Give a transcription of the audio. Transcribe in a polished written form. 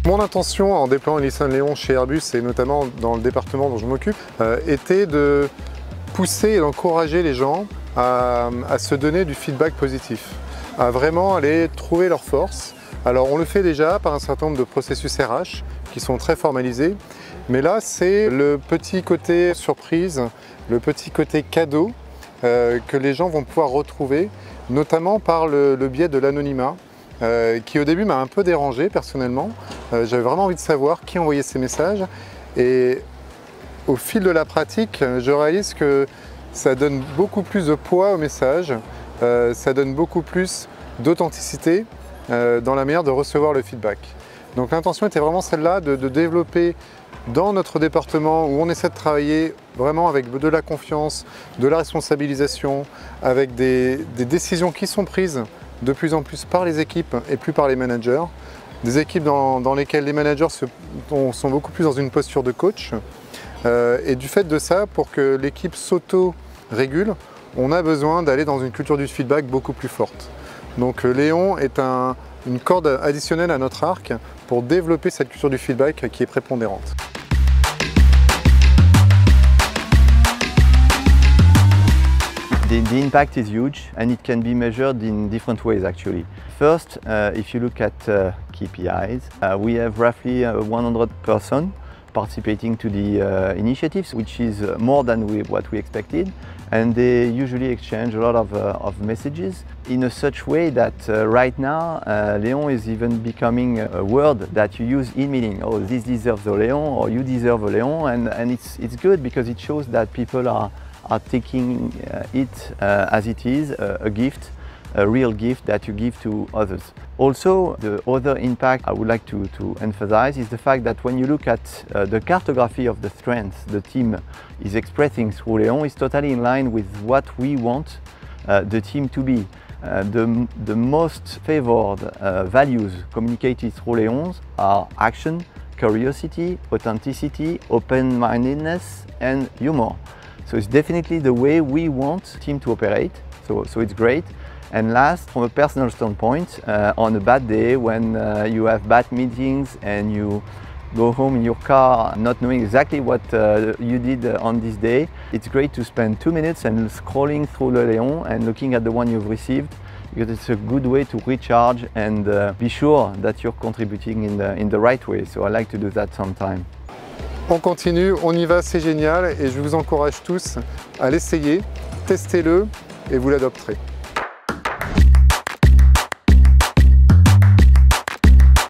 Mon intention en déployant Listen Léon chez Airbus et notamment dans le département dont je m'occupe était de pousser et d'encourager les gens à se donner du feedback positif, à vraiment aller trouver leur force. Alors on le fait déjà par un certain nombre de processus RH qui sont très formalisés, mais là c'est le petit côté surprise, le petit côté cadeau que les gens vont pouvoir retrouver, notamment par le biais de l'anonymat, qui au début m'a un peu dérangé personnellement. J'avais vraiment envie de savoir qui envoyait ces messages et au fil de la pratique, je réalise que ça donne beaucoup plus de poids au message, ça donne beaucoup plus d'authenticité dans la manière de recevoir le feedback. Donc l'intention était vraiment celle-là, de développer dans notre département où on essaie de travailler vraiment avec de la confiance, de la responsabilisation, avec des décisions qui sont prises de plus en plus par les équipes et plus par les managers. Des équipes dans lesquelles les managers sont beaucoup plus dans une posture de coach. Et du fait de ça, pour que l'équipe s'auto-régule, on a besoin d'aller dans une culture du feedback beaucoup plus forte. Donc Léon est une corde additionnelle à notre arc pour développer cette culture du feedback qui est prépondérante. The impact is huge and it can be measured in different ways actually. First, if you look at KPIs, we have roughly 100 persons participating to the initiatives, which is more than what we expected, and they usually exchange a lot of messages in a such way that right now Léon is even becoming a word that you use in meeting. Oh, this deserves a Léon, or you deserve a Léon, and it's good because it shows that people are taking it as it is, a gift, a real gift that you give to others. Also, the other impact I would like to emphasize is the fact that when you look at the cartography of the strengths the team is expressing through Léon is totally in line with what we want the team to be. The most favored values communicated through Léon are action, curiosity, authenticity, open-mindedness and humor. So it's definitely the way we want the team to operate, so it's great. And last, from a personal standpoint, on a bad day when you have bad meetings and you go home in your car not knowing exactly what you did on this day, it's great to spend 2 minutes and scrolling through Le Léon and looking at the one you've received, because it's a good way to recharge and be sure that you're contributing in the right way. So I like to do that sometime. On continue, on y va, c'est génial et je vous encourage tous à l'essayer, testez-le et vous l'adopterez.